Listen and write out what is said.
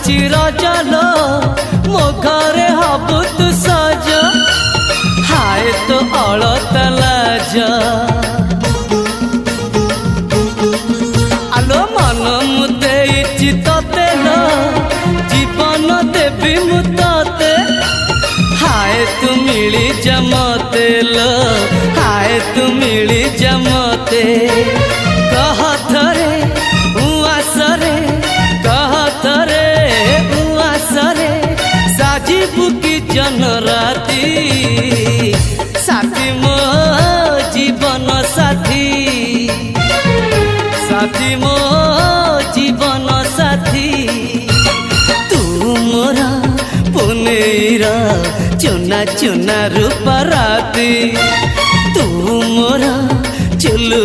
आसुची रजलो मो घरे हबु तू सज हाय तो अलता लाज आलो मन मुते तते लो जीवन देवी मुते हाय तू मिली जमते लो हाय तू मिली जमते कह थरे उआसरे कह थरे उआसरे साजिबु की जन राती साथी मो जीवन साथी साथी मो जीवन साथी तू मोरा पुनेरा चुना चुना रूप राती तू मोरा चुलु